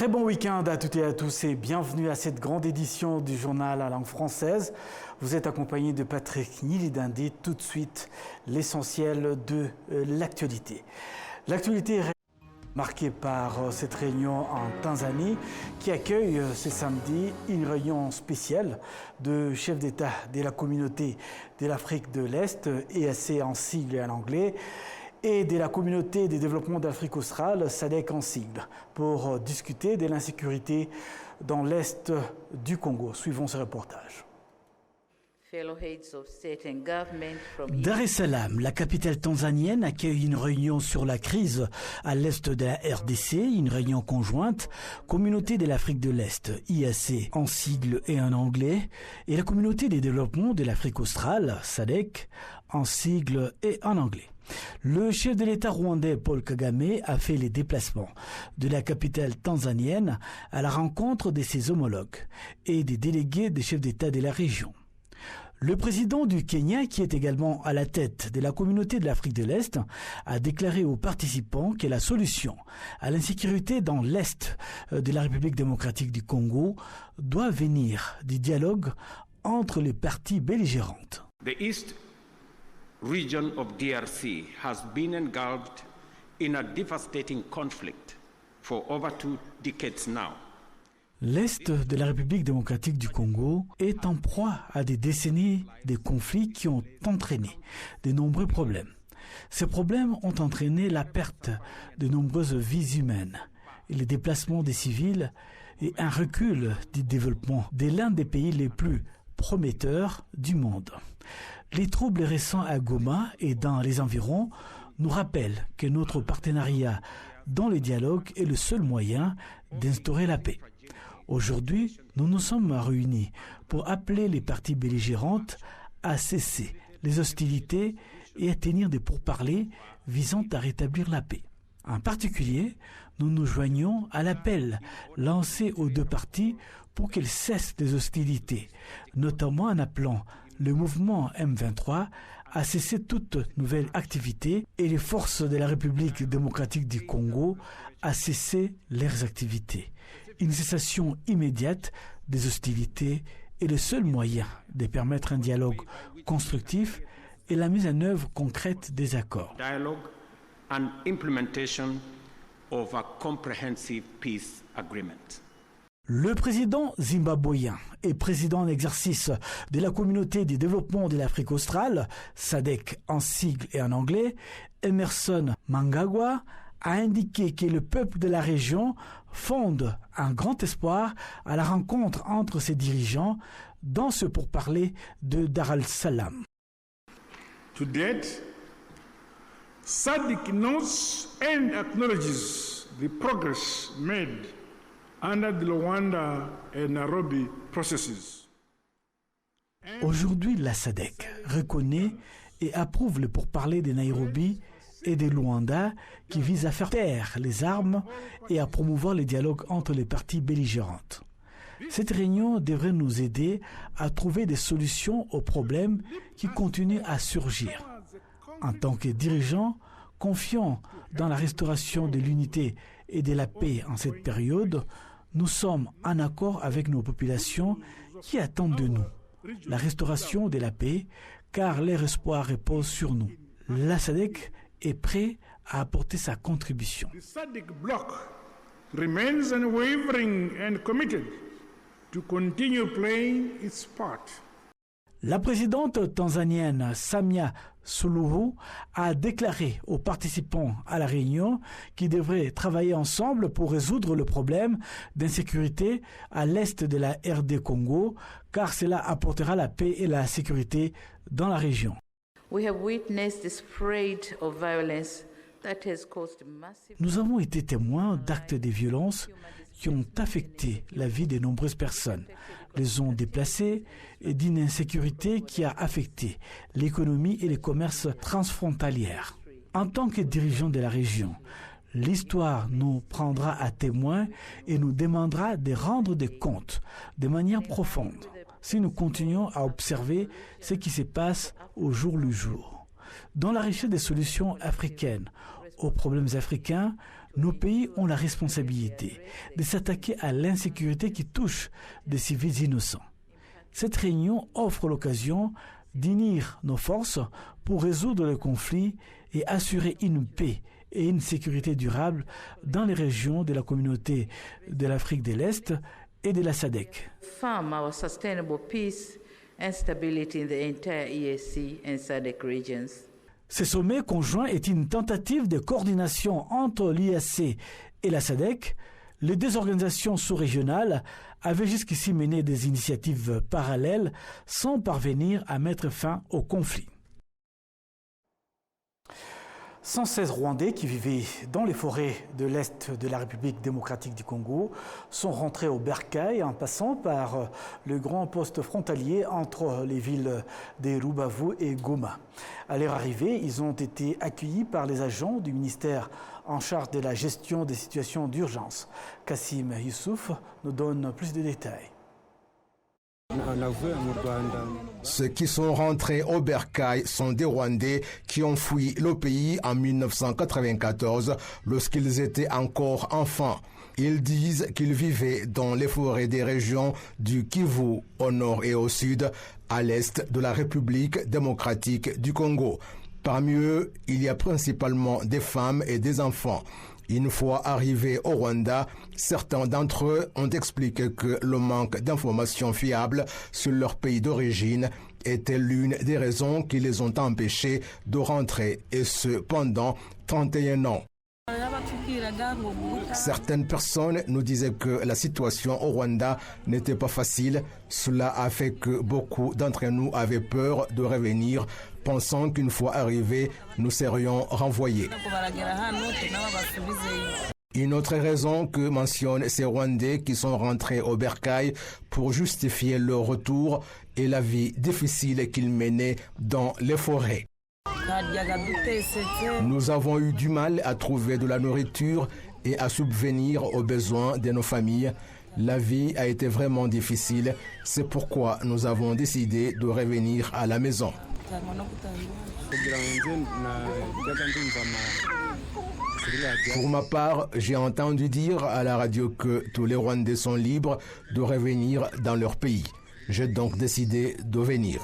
Très bon week-end à toutes et à tous et bienvenue à cette grande édition du journal à langue française. Vous êtes accompagné de Patrick Nilidandi. Tout de suite, l'essentiel de l'actualité. L'actualité est marquée par cette réunion en Tanzanie qui accueille ce samedi une réunion spéciale de chefs d'État de la communauté de l'Afrique de l'Est, EAC en sigle et en anglais, et de la communauté de développement d'Afrique australe, SADC en sigle, pour discuter de l'insécurité dans l'Est du Congo. Suivons ce reportage. Dar es Salaam, la capitale tanzanienne, accueille une réunion sur la crise à l'est de la RDC, une réunion conjointe, Communauté de l'Afrique de l'Est, IAC en sigle et en anglais, et la Communauté des développements de l'Afrique australe, SADC, en sigle et en anglais. Le chef de l'État rwandais Paul Kagame a fait les déplacements de la capitale tanzanienne à la rencontre de ses homologues et des délégués des chefs d'État de la région. Le président du Kenya, qui est également à la tête de la communauté de l'Afrique de l'Est, a déclaré aux participants que la solution à l'insécurité dans l'Est de la République démocratique du Congo doit venir du dialogue entre les parties belligérantes. The East region of DRC has been engulfed in a devastating conflict for over 2 decades now. L'Est de la République démocratique du Congo est en proie à des décennies de conflits qui ont entraîné de nombreux problèmes. Ces problèmes ont entraîné la perte de nombreuses vies humaines, et le déplacement des civils et un recul du développement de l'un des pays les plus prometteurs du monde. Les troubles récents à Goma et dans les environs nous rappellent que notre partenariat dans le dialogue est le seul moyen d'instaurer la paix. Aujourd'hui, nous nous sommes réunis pour appeler les parties belligérantes à cesser les hostilités et à tenir des pourparlers visant à rétablir la paix. En particulier, nous nous joignons à l'appel lancé aux deux parties pour qu'elles cessent les hostilités, notamment en appelant le mouvement M23 a cessé toute nouvelle activité et les forces de la République démocratique du Congo a cessé leurs activités. Une cessation immédiate des hostilités est le seul moyen de permettre un dialogue constructif et la mise en œuvre concrète des accords. Dialogue and implementation of a comprehensive peace agreement. Le président zimbabwéen et président en exercice de la communauté du développement de l'Afrique australe, SADC en sigle et en anglais, Emmerson Mnangagwa, a indiqué que le peuple de la région fonde un grand espoir à la rencontre entre ses dirigeants dans ce pourparler de Dar es Salaam. To date, SADC knows and acknowledges the progress made under the Luanda and Nairobi processes. Aujourd'hui, la SADC reconnaît et approuve le pourparler de Nairobi et de Luanda qui vise à faire taire les armes et à promouvoir le dialogue entre les parties belligérantes. Cette réunion devrait nous aider à trouver des solutions aux problèmes qui continuent à surgir. En tant que dirigeants, confiants dans la restauration de l'unité et de la paix en cette période, nous sommes en accord avec nos populations qui attendent de nous la restauration de la paix, car leur espoir repose sur nous. La SADC est prêt à apporter sa contribution. The SADC bloc remains unwavering and committed to continue playing its part. La présidente tanzanienne Samia Suluhu a déclaré aux participants à la réunion qu'ils devraient travailler ensemble pour résoudre le problème d'insécurité à l'est de la RD Congo, car cela apportera la paix et la sécurité dans la région. Nous avons été témoins d'actes de violence qui ont affecté la vie de nombreuses personnes, les ont déplacées et d'une insécurité qui a affecté l'économie et les commerces transfrontaliers. En tant que dirigeants de la région, l'histoire nous prendra à témoin et nous demandera de rendre des comptes de manière profonde si nous continuons à observer ce qui se passe au jour le jour. Dans la recherche des solutions africaines aux problèmes africains, Nos pays ont la responsabilité de s'attaquer à l'insécurité qui touche des civils innocents. Cette réunion offre l'occasion d'unir nos forces pour résoudre le conflit et assurer une paix et une sécurité durable dans les régions de la communauté de l'Afrique de l'Est et de la SADC. Farm our sustainable peace and stability in the entire EAC and SADC regions. Ce sommet conjoint est une tentative de coordination entre l'IAC et la SADC. Les deux organisations sous-régionales avaient jusqu'ici mené des initiatives parallèles sans parvenir à mettre fin au conflit. 116 Rwandais qui vivaient dans les forêts de l'Est de la République démocratique du Congo sont rentrés au Bercail en passant par le grand poste frontalier entre les villes de Rubavu et Goma. À leur arrivée, ils ont été accueillis par les agents du ministère en charge de la gestion des situations d'urgence. Kassim Youssouf nous donne plus de détails. Ceux qui sont rentrés au Bercail sont des Rwandais qui ont fui le pays en 1994 lorsqu'ils étaient encore enfants. Ils disent qu'ils vivaient dans les forêts des régions du Kivu au nord et au sud, à l'est de la République démocratique du Congo. Parmi eux, il y a principalement des femmes et des enfants. Une fois arrivés au Rwanda, certains d'entre eux ont expliqué que le manque d'informations fiables sur leur pays d'origine était l'une des raisons qui les ont empêchés de rentrer, et ce pendant 31 ans. Certaines personnes nous disaient que la situation au Rwanda n'était pas facile. Cela a fait que beaucoup d'entre nous avaient peur de revenir, pensant qu'une fois arrivés, nous serions renvoyés. Une autre raison que mentionnent ces Rwandais qui sont rentrés au Bercail pour justifier leur retour est la vie difficile qu'ils menaient dans les forêts. Nous avons eu du mal à trouver de la nourriture et à subvenir aux besoins de nos familles. La vie a été vraiment difficile. C'est pourquoi nous avons décidé de revenir à la maison. Pour ma part, j'ai entendu dire à la radio que tous les Rwandais sont libres de revenir dans leur pays. J'ai donc décidé de venir.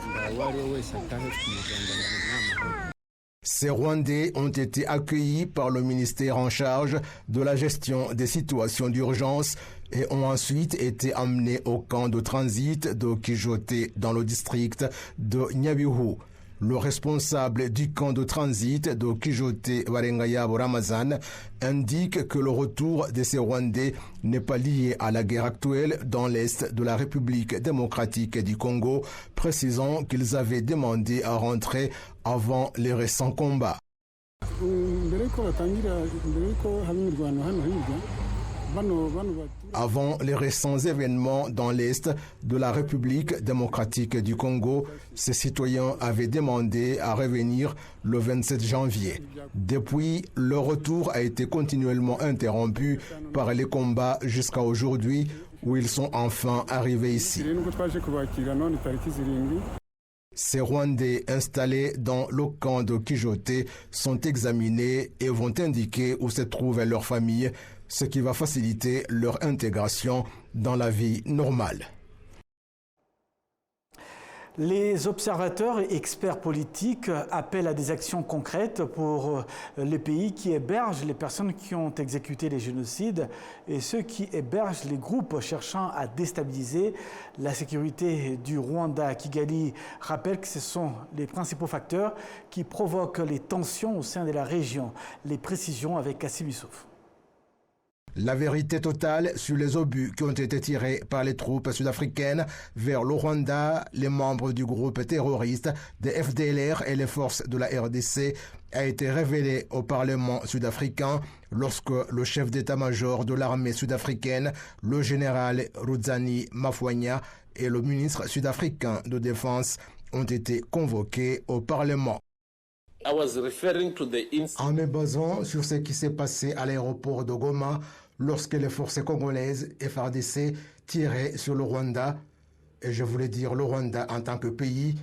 Ces Rwandais ont été accueillis par le ministère en charge de la gestion des situations d'urgence et ont ensuite été emmenés au camp de transit de Kijote dans le district de Nyabihu. Le responsable du camp de transit de Kijote, Warengayabo Ramazan, indique que le retour de ces Rwandais n'est pas lié à la guerre actuelle dans l'est de la République démocratique du Congo, précisant qu'ils avaient demandé à rentrer avant les récents combats. Avant les récents événements dans l'Est de la République démocratique du Congo, ces citoyens avaient demandé à revenir le 27 janvier. Depuis, leur retour a été continuellement interrompu par les combats jusqu'à aujourd'hui, où ils sont enfin arrivés ici. Ces Rwandais installés dans le camp de Kijote sont examinés et vont indiquer où se trouvent leurs familles, ce qui va faciliter leur intégration dans la vie normale. Les observateurs et experts politiques appellent à des actions concrètes pour les pays qui hébergent les personnes qui ont exécuté les génocides et ceux qui hébergent les groupes cherchant à déstabiliser la sécurité du Rwanda. Kigali rappelle que ce sont les principaux facteurs qui provoquent les tensions au sein de la région. Les précisions avec Kassim Youssouf. La vérité totale sur les obus qui ont été tirés par les troupes sud-africaines vers le Rwanda, les membres du groupe terroriste des FDLR et les forces de la RDC a été révélée au Parlement sud-africain lorsque le chef d'état-major de l'armée sud-africaine, le général Ruzani Mafwanya, et le ministre sud-africain de Défense ont été convoqués au Parlement. En me basant sur ce qui s'est passé à l'aéroport de Goma lorsque les forces congolaises FARDC tiraient sur le Rwanda, et je voulais dire le Rwanda en tant que pays,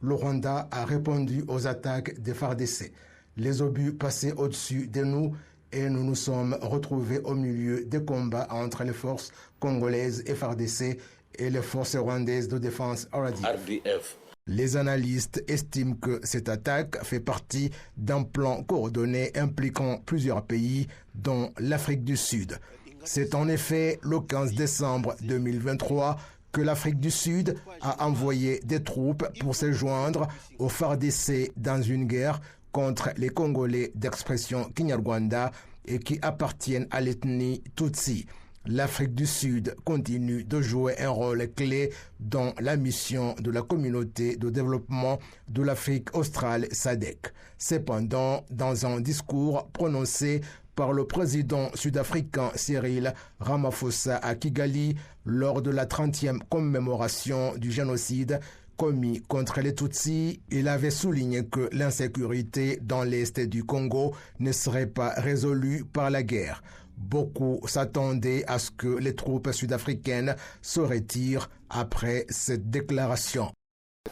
le Rwanda a répondu aux attaques des FARDC. Les obus passaient au-dessus de nous et nous nous sommes retrouvés au milieu des combats entre les forces congolaises FARDC et les forces rwandaises de défense RDF. Les analystes estiment que cette attaque fait partie d'un plan coordonné impliquant plusieurs pays, dont l'Afrique du Sud. C'est en effet le 15 décembre 2023 que l'Afrique du Sud a envoyé des troupes pour se joindre au FARDC dans une guerre contre les Congolais d'expression Kinyarwanda et qui appartiennent à l'ethnie Tutsi. L'Afrique du Sud continue de jouer un rôle clé dans la mission de la communauté de développement de l'Afrique australe SADC. Cependant, dans un discours prononcé par le président sud-africain Cyril Ramaphosa à Kigali lors de la 30e commémoration du génocide commis contre les Tutsis, il avait souligné que l'insécurité dans l'est du Congo ne serait pas résolue par la guerre. Beaucoup s'attendaient à ce que les troupes sud-africaines se retirent après cette déclaration.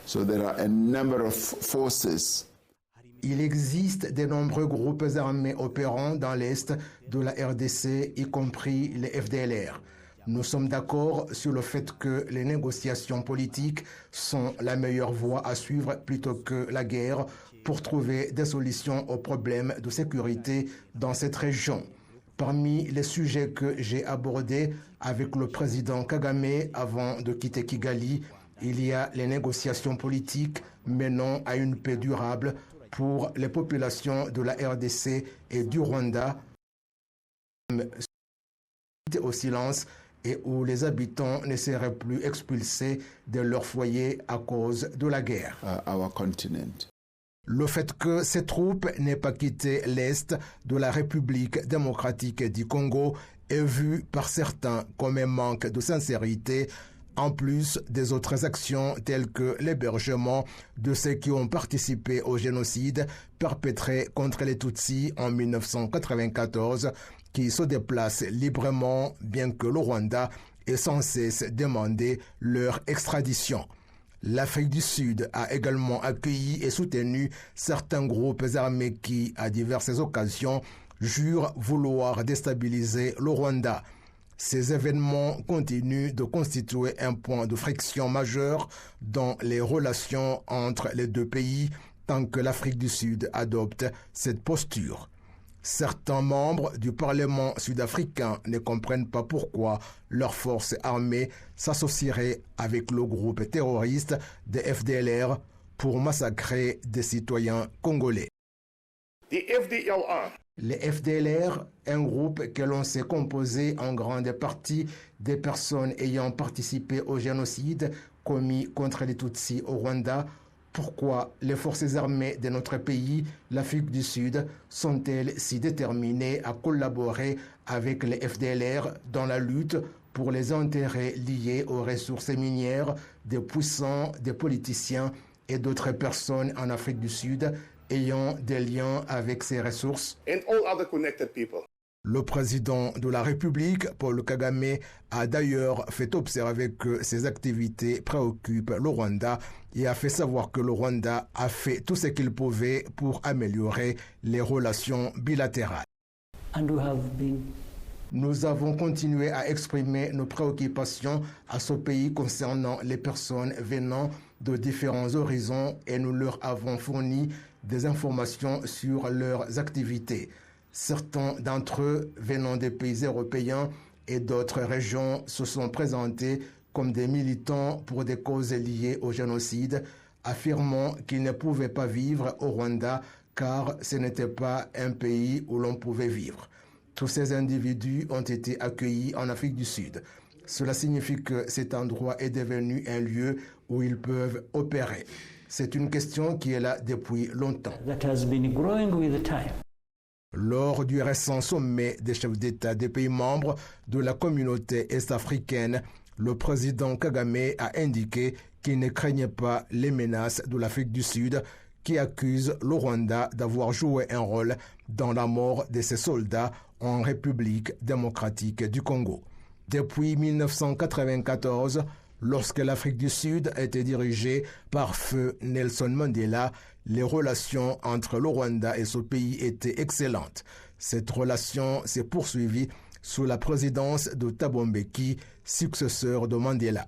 So there are a number of forces. Il existe de nombreux groupes armés opérant dans l'est de la RDC, y compris les FDLR. Nous sommes d'accord sur le fait que les négociations politiques sont la meilleure voie à suivre plutôt que la guerre pour trouver des solutions aux problèmes de sécurité dans cette région. Parmi les sujets que j'ai abordés avec le président Kagame avant de quitter Kigali, il y a les négociations politiques menant à une paix durable pour les populations de la RDC et du Rwanda, au silence et où les habitants ne seraient plus expulsés de leur foyer à cause de la guerre. Our continent. Le fait que ces troupes n'aient pas quitté l'Est de la République démocratique du Congo est vu par certains comme un manque de sincérité, en plus des autres actions telles que l'hébergement de ceux qui ont participé au génocide perpétré contre les Tutsis en 1994, qui se déplacent librement bien que le Rwanda ait sans cesse demandé leur extradition. L'Afrique du Sud a également accueilli et soutenu certains groupes armés qui, à diverses occasions, jurent vouloir déstabiliser le Rwanda. Ces événements continuent de constituer un point de friction majeur dans les relations entre les deux pays tant que l'Afrique du Sud adopte cette posture. Certains membres du Parlement sud-africain ne comprennent pas pourquoi leurs forces armées s'associeraient avec le groupe terroriste des FDLR pour massacrer des citoyens congolais. Les FDLR, un groupe que l'on sait composé en grande partie des personnes ayant participé au génocide commis contre les Tutsis au Rwanda. Pourquoi les forces armées de notre pays, l'Afrique du Sud, sont-elles si déterminées à collaborer avec les FDLR dans la lutte pour les intérêts liés aux ressources minières des puissants, des politiciens et d'autres personnes en Afrique du Sud ayant des liens avec ces ressources? Le président de la République, Paul Kagame, a d'ailleurs fait observer que ces activités préoccupent le Rwanda et a fait savoir que le Rwanda a fait tout ce qu'il pouvait pour améliorer les relations bilatérales. Nous avons continué à exprimer nos préoccupations à ce pays concernant les personnes venant de différents horizons et nous leur avons fourni des informations sur leurs activités. Certains d'entre eux venant des pays européens et d'autres régions se sont présentés comme des militants pour des causes liées au génocide, affirmant qu'ils ne pouvaient pas vivre au Rwanda car ce n'était pas un pays où l'on pouvait vivre. Tous ces individus ont été accueillis en Afrique du Sud. Cela signifie que cet endroit est devenu un lieu où ils peuvent opérer. C'est une question qui est là depuis longtemps. Lors du récent sommet des chefs d'État des pays membres de la communauté est-africaine, le président Kagame a indiqué qu'il ne craignait pas les menaces de l'Afrique du Sud qui accuse le Rwanda d'avoir joué un rôle dans la mort de ses soldats en République démocratique du Congo. Depuis 1994, lorsque l'Afrique du Sud a été dirigée par feu Nelson Mandela, les relations entre le Rwanda et ce pays étaient excellentes. Cette relation s'est poursuivie sous la présidence de Thabo Mbeki, successeur de Mandela.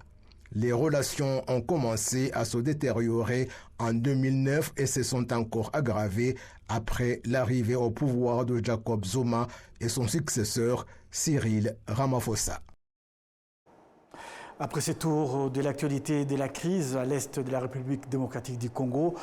Les relations ont commencé à se détériorer en 2009 et se sont encore aggravées après l'arrivée au pouvoir de Jacob Zuma et son successeur Cyril Ramaphosa. Après ce tour de l'actualité de la crise à l'est de la République démocratique du Congo,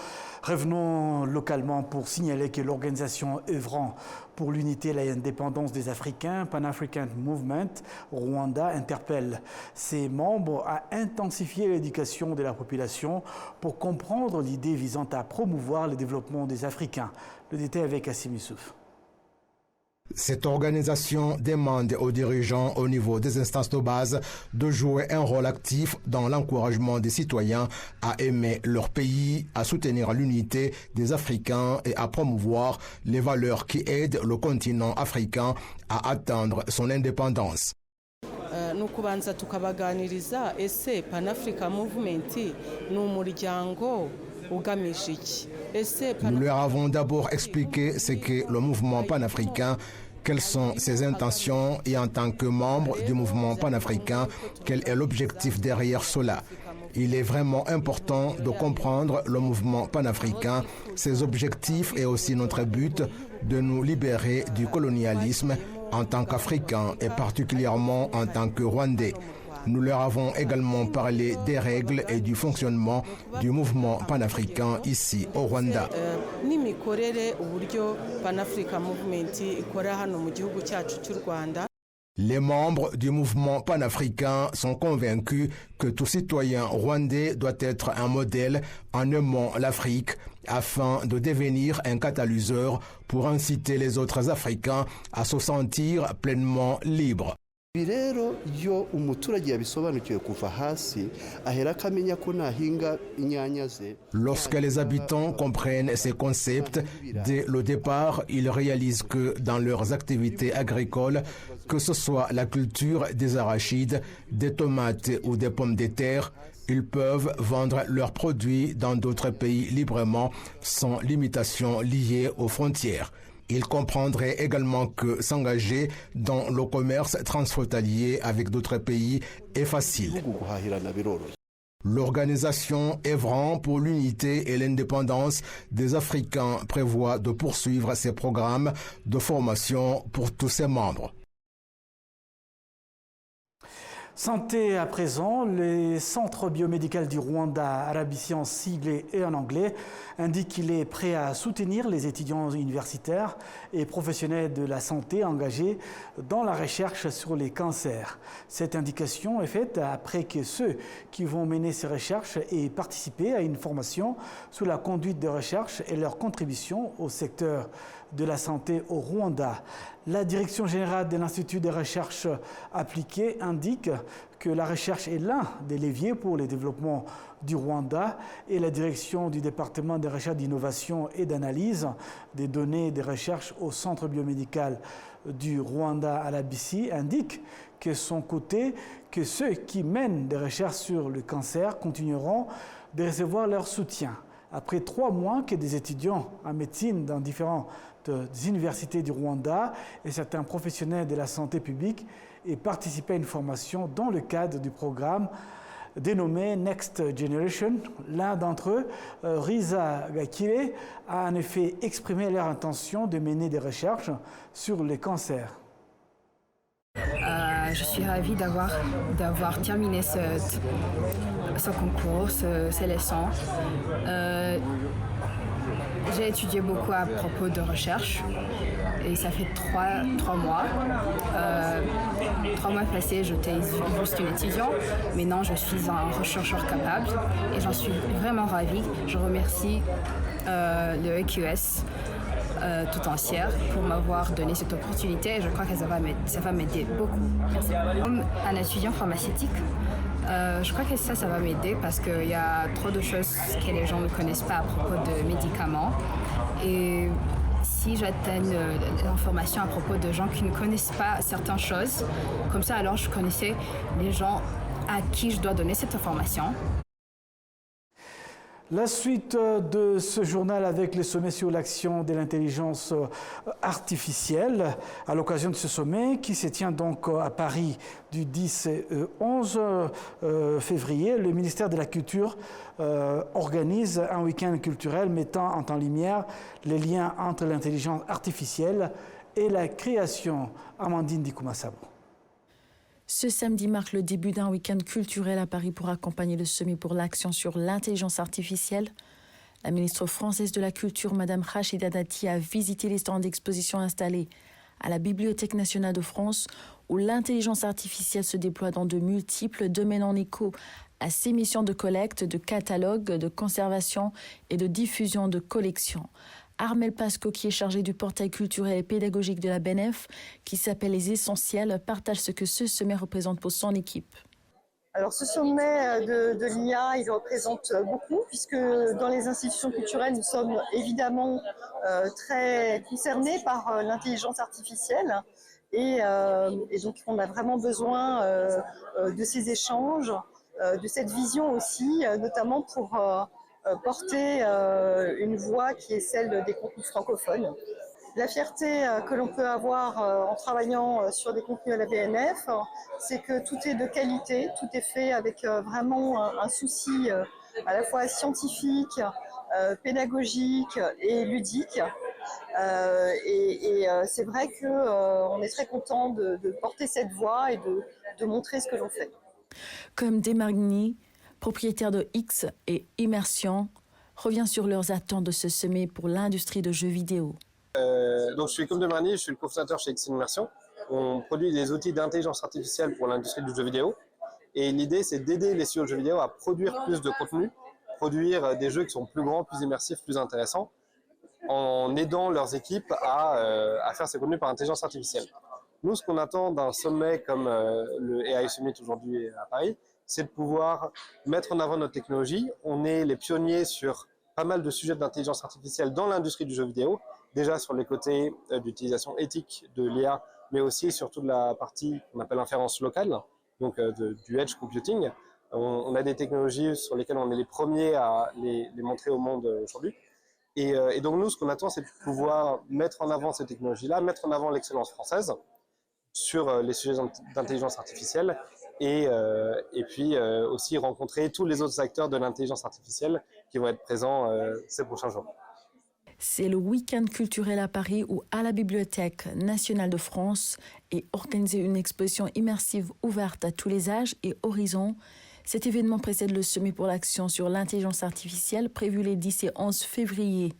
revenons localement pour signaler que l'organisation œuvrant pour l'unité et l'indépendance des Africains, Pan-African Movement, Rwanda, interpelle ses membres à intensifier l'éducation de la population pour comprendre l'idée visant à promouvoir le développement des Africains. Le détail avec Assim Youssouf. Cette organisation demande aux dirigeants au niveau des instances de base de jouer un rôle actif dans l'encouragement des citoyens à aimer leur pays, à soutenir l'unité des Africains et à promouvoir les valeurs qui aident le continent africain à atteindre son indépendance. Nukubanza tukabaganiriza ese Pan-Africa Movement ni umuryango ugamije iki. Nous leur avons d'abord expliqué ce qu'est le mouvement panafricain, quelles sont ses intentions et en tant que membre du mouvement panafricain, quel est l'objectif derrière cela. Il est vraiment important de comprendre le mouvement panafricain, ses objectifs et aussi notre but de nous libérer du colonialisme en tant qu'Africains et particulièrement en tant que Rwandais. Nous leur avons également parlé des règles et du fonctionnement du mouvement panafricain ici au Rwanda. Les membres du mouvement panafricain sont convaincus que tout citoyen rwandais doit être un modèle en aimant l'Afrique afin de devenir un catalyseur pour inciter les autres Africains à se sentir pleinement libres. Lorsque les habitants comprennent ces concepts, dès le départ, ils réalisent que dans leurs activités agricoles, que ce soit la culture des arachides, des tomates ou des pommes de terre, ils peuvent vendre leurs produits dans d'autres pays librement, sans limitation liée aux frontières. Ils comprendraient également que s'engager dans le commerce transfrontalier avec d'autres pays est facile. L'organisation œuvrant pour l'unité et l'indépendance des Africains prévoit de poursuivre ses programmes de formation pour tous ses membres. Santé à présent, le Centre biomédical du Rwanda, arabici en sigle et en anglais, indique qu'il est prêt à soutenir les étudiants universitaires et professionnels de la santé engagés dans la recherche sur les cancers. Cette indication est faite après que ceux qui vont mener ces recherches aient participé à une formation sur la conduite de recherche et leur contribution au secteur de la santé au Rwanda. La direction générale de l'Institut de recherche appliquée indique que la recherche est l'un des leviers pour le développement du Rwanda et la direction du département de recherche, d'innovation et d'analyse des données de recherche au Centre biomédical du Rwanda à l'ABC indique que son côté, que ceux qui mènent des recherches sur le cancer continueront de recevoir leur soutien. Après 3 mois que des étudiants en médecine dans différentes universités du Rwanda et certains professionnels de la santé publique aient participé à une formation dans le cadre du programme dénommé Next Generation. L'un d'entre eux, Riza Gakire, a en effet exprimé leur intention de mener des recherches sur les cancers. Je suis ravie d'avoir terminé ce concours, ces leçons. J'ai étudié beaucoup à propos de recherche et ça fait 3 mois. 3 mois passés, j'étais juste une étudiante. Maintenant, je suis un rechercheur capable et j'en suis vraiment ravie. Je remercie le EQS tout entière pour m'avoir donné cette opportunité et je crois que ça va m'aider beaucoup. Merci. Comme un étudiant pharmaceutique, je crois que ça va m'aider parce qu'il y a trop de choses que les gens ne connaissent pas à propos de médicaments. Et si j'atteins l'information à propos de gens qui ne connaissent pas certaines choses, comme ça alors je connaissais les gens à qui je dois donner cette information. La suite de ce journal avec les sommets sur l'action de l'intelligence artificielle à l'occasion de ce sommet qui se tient donc à Paris du 10 et 11 février. Le ministère de la Culture organise un week-end culturel mettant en lumière les liens entre l'intelligence artificielle et la création. Amandine Dikouma-Sabo. Ce samedi marque le début d'un week-end culturel à Paris pour accompagner le sommet pour l'action sur l'intelligence artificielle. La ministre française de la Culture, Mme Rachida Dati, a visité les stands d'exposition installés à la Bibliothèque nationale de France, où l'intelligence artificielle se déploie dans de multiples domaines en écho à ses missions de collecte, de catalogue, de conservation et de diffusion de collections. Armel Pasco, qui est chargé du portail culturel et pédagogique de la BNF, qui s'appelle Les Essentiels, partage ce que ce sommet représente pour son équipe. Alors ce sommet de l'IA, il représente beaucoup, puisque dans les institutions culturelles, nous sommes évidemment très concernés par l'intelligence artificielle. Et donc on a vraiment besoin de ces échanges, de cette vision aussi, notamment pour porter une voix qui est celle des contenus francophones. La fierté que l'on peut avoir en travaillant sur des contenus à la BNF, c'est que tout est de qualité, tout est fait avec vraiment un souci à la fois scientifique, pédagogique et ludique. C'est vrai qu'on est très content de porter cette voix et de montrer ce que l'on fait. Comme Desmargny, propriétaire de X et Immersion, revient sur leurs attentes de ce sommet pour l'industrie de jeux vidéo. Donc je suis comme Desmargny, je suis le cofondateur chez X Immersion. On produit des outils d'intelligence artificielle pour l'industrie du jeu vidéo. Et l'idée, c'est d'aider les studios de jeux vidéo à produire plus de contenu, produire des jeux qui sont plus grands, plus immersifs, plus intéressants, en aidant leurs équipes à faire ces contenus par intelligence artificielle. Nous, ce qu'on attend d'un sommet comme le AI Summit aujourd'hui à Paris, c'est de pouvoir mettre en avant notre technologie. On est les pionniers sur pas mal de sujets d'intelligence artificielle dans l'industrie du jeu vidéo, déjà sur les côtés d'utilisation éthique de l'IA, mais aussi sur toute la partie qu'on appelle inférence locale, donc du edge computing. On a des technologies sur lesquelles on est les premiers à les montrer au monde aujourd'hui. Et donc nous, ce qu'on attend, c'est de pouvoir mettre en avant ces technologies-là, mettre en avant l'excellence française sur les sujets d'intelligence artificielle et puis aussi rencontrer tous les autres acteurs de l'intelligence artificielle qui vont être présents ces prochains jours. C'est le week-end culturel à Paris où, à la Bibliothèque nationale de France, est organisée une exposition immersive ouverte à tous les âges et horizons. Cet événement précède le sommet pour l'action sur l'intelligence artificielle prévu les 10 et 11 février,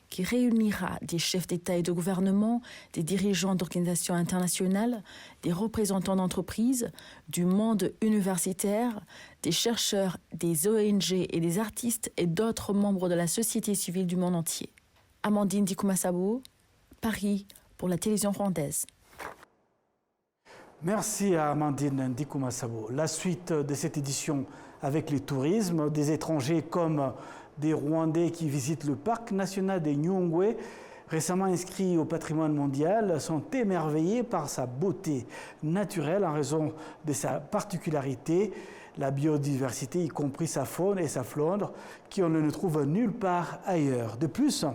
qui réunira des chefs d'État et de gouvernement, des dirigeants d'organisations internationales, des représentants d'entreprises, du monde universitaire, des chercheurs, des ONG et des artistes et d'autres membres de la société civile du monde entier. Amandine Dikouma-Sabo, Paris, pour la télévision rwandaise. Merci à Amandine Dikouma-Sabo. La suite de cette édition avec le tourisme, des étrangers comme des Rwandais qui visitent le parc national des Nyungwe, récemment inscrit au patrimoine mondial, sont émerveillés par sa beauté naturelle en raison de sa particularité, la biodiversité, y compris sa faune et sa flore, qui on ne trouve nulle part ailleurs. De plus,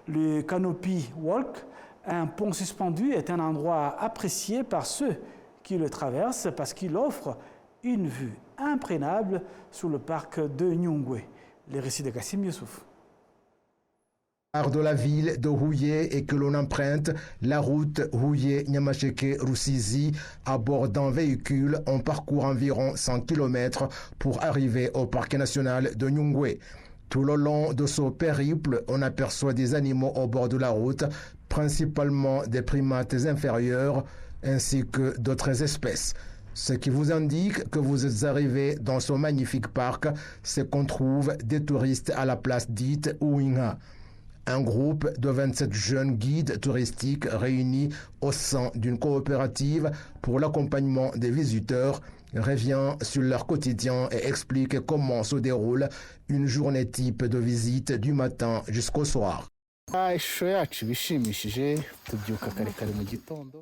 le Canopy Walk, un pont suspendu, est un endroit apprécié par ceux qui le traversent parce qu'il offre une vue imprenable sur le parc de Nyungwe. Les récits de Kassim Youssouf. De la ville de Houye et que l'on emprunte la route Houye-Nyamasheke-Rusizi à bord d'un véhicule. On parcourt environ 100 km pour arriver au parc national de Nyungwe. Tout le long de ce périple, on aperçoit des animaux au bord de la route, principalement des primates inférieurs ainsi que d'autres espèces. Ce qui vous indique que vous êtes arrivé dans ce magnifique parc, c'est qu'on trouve des touristes à la place dite Ouinga. Un groupe de 27 jeunes guides touristiques réunis au sein d'une coopérative pour l'accompagnement des visiteurs revient sur leur quotidien et explique comment se déroule une journée type de visite du matin jusqu'au soir.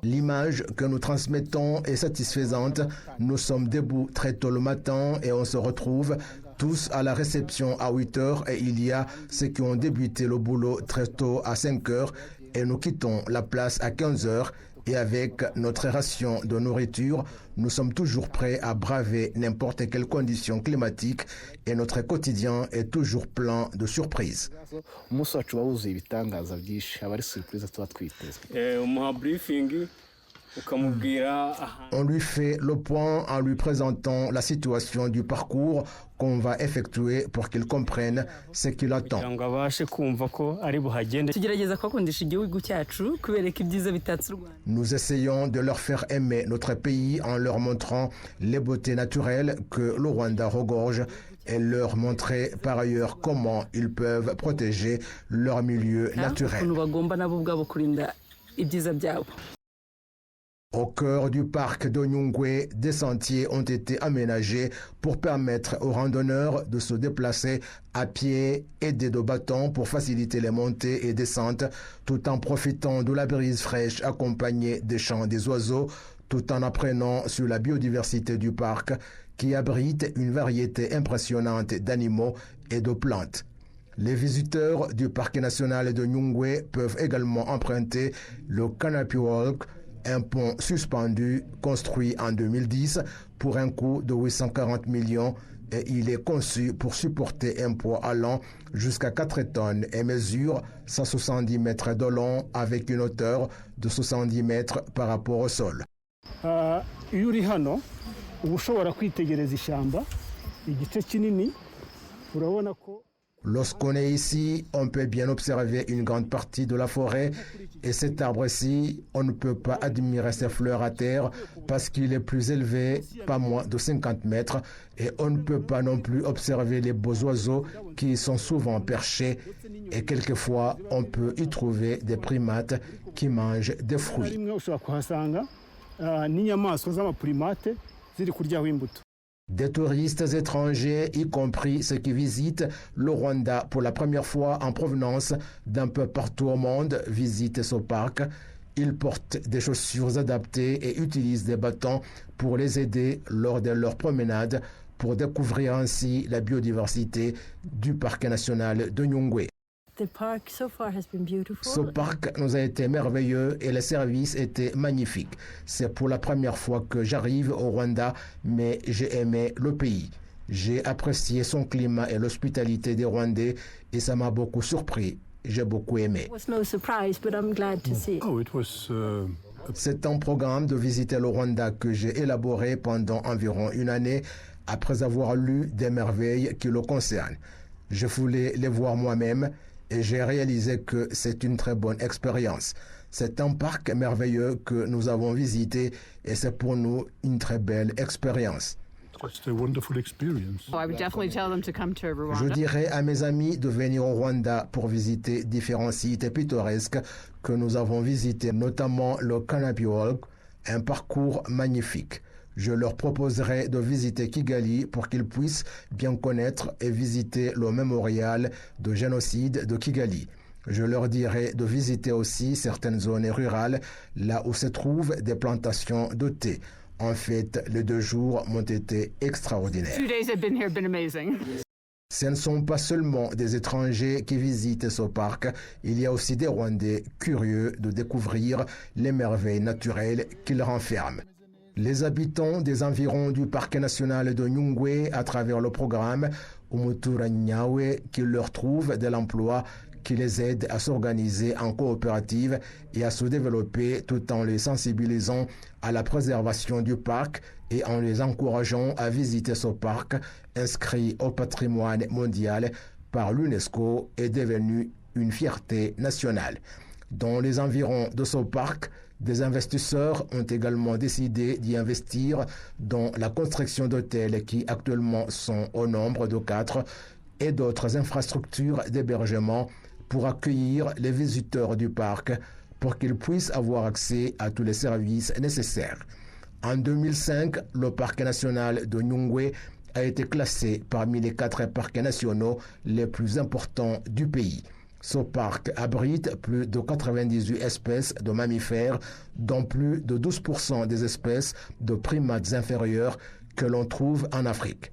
L'image que nous transmettons est satisfaisante. Nous sommes debout très tôt le matin et on se retrouve tous à la réception à 8 heures et il y a ceux qui ont débuté le boulot très tôt à 5 heures et nous quittons la place à 15 heures. Et avec notre ration de nourriture, nous sommes toujours prêts à braver n'importe quelle condition climatique et notre quotidien est toujours plein de surprises. On lui fait le point en lui présentant la situation du parcours qu'on va effectuer pour qu'il comprenne ce qu'il attend. Nous essayons de leur faire aimer notre pays en leur montrant les beautés naturelles que le Rwanda regorge et leur montrer par ailleurs comment ils peuvent protéger leur milieu naturel. Au cœur du parc de Nyungwe, des sentiers ont été aménagés pour permettre aux randonneurs de se déplacer à pied, aidés de bâtons pour faciliter les montées et descentes, tout en profitant de la brise fraîche accompagnée des chants des oiseaux, tout en apprenant sur la biodiversité du parc qui abrite une variété impressionnante d'animaux et de plantes. Les visiteurs du parc national de Nyungwe peuvent également emprunter le Canopy Walk, un pont suspendu construit en 2010 pour un coût de 840 millions et il est conçu pour supporter un poids allant jusqu'à 4 tonnes et mesure 170 mètres de long avec une hauteur de 70 mètres par rapport au sol. Lorsqu'on est ici, on peut bien observer une grande partie de la forêt et cet arbre-ci, on ne peut pas admirer ses fleurs à terre parce qu'il est plus élevé, pas moins de 50 mètres et on ne peut pas non plus observer les beaux oiseaux qui y sont souvent perchés et quelquefois on peut y trouver des primates qui mangent des fruits. Des touristes étrangers, y compris ceux qui visitent le Rwanda pour la première fois en provenance d'un peu partout au monde, visitent ce parc. Ils portent des chaussures adaptées et utilisent des bâtons pour les aider lors de leur promenade pour découvrir ainsi la biodiversité du parc national de Nyungwe. Ce parc nous a été merveilleux et les services étaient magnifiques. C'est pour la première fois que j'arrive au Rwanda, mais j'ai aimé le pays. J'ai apprécié son climat et l'hospitalité des Rwandais et ça m'a beaucoup surpris. J'ai beaucoup aimé. C'est un programme de visiter le Rwanda que j'ai élaboré pendant environ une année après avoir lu des merveilles qui le concernent. Je voulais les voir moi-même. Et j'ai réalisé que c'est une très bonne expérience. C'est un parc merveilleux que nous avons visité et c'est pour nous une très belle expérience. Je dirais à mes amis de venir au Rwanda pour visiter différents sites pittoresques que nous avons visités, notamment le Canopy Walk, un parcours magnifique. Je leur proposerai de visiter Kigali pour qu'ils puissent bien connaître et visiter le mémorial de génocide de Kigali. Je leur dirai de visiter aussi certaines zones rurales, là où se trouvent des plantations de thé. En fait, les 2 jours m'ont été extraordinaires. Ce ne sont pas seulement des étrangers qui visitent ce parc, il y a aussi des Rwandais curieux de découvrir les merveilles naturelles qu'il renferme. Les habitants des environs du parc national de Nyungwe, à travers le programme Umuturanyawe, qui leur trouve de l'emploi, qui les aide à s'organiser en coopérative et à se développer tout en les sensibilisant à la préservation du parc et en les encourageant à visiter ce parc inscrit au patrimoine mondial par l'UNESCO est devenu une fierté nationale. Dans les environs de ce parc, des investisseurs ont également décidé d'y investir dans la construction d'hôtels qui actuellement sont au nombre de 4 et d'autres infrastructures d'hébergement pour accueillir les visiteurs du parc pour qu'ils puissent avoir accès à tous les services nécessaires. En 2005, le parc national de Nyungwe a été classé parmi les 4 parcs nationaux les plus importants du pays. Ce parc abrite plus de 98 espèces de mammifères, dont plus de 12% des espèces de primates inférieurs que l'on trouve en Afrique.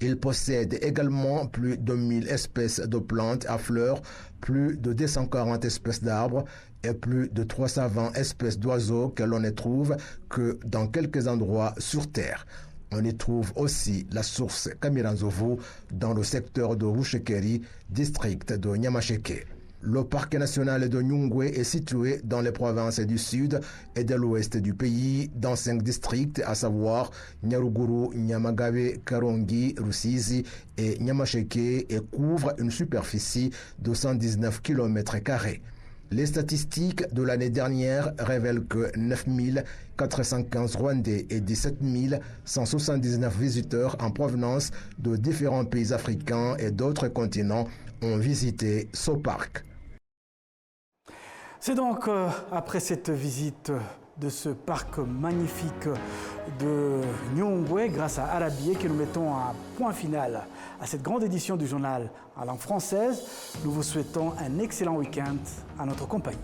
Il possède également plus de 1000 espèces de plantes à fleurs, plus de 240 espèces d'arbres et plus de 320 espèces d'oiseaux que l'on ne trouve que dans quelques endroits sur Terre. On y trouve aussi la source Kamiranzovu dans le secteur de Rushekeri, district de Nyamasheke. Le parc national de Nyungwe est situé dans les provinces du sud et de l'ouest du pays, dans 5 districts, à savoir Nyaruguru, Nyamagabe, Karongi, Rusizi et Nyamasheke, et couvre une superficie de 119 km². Les statistiques de l'année dernière révèlent que 9415 Rwandais et 17 179 visiteurs en provenance de différents pays africains et d'autres continents ont visité ce parc. C'est donc après cette visite de ce parc magnifique de Nyungwe, grâce à Arabié, que nous mettons un point final à cette grande édition du journal en langue française. Nous vous souhaitons un excellent week-end à notre compagnie.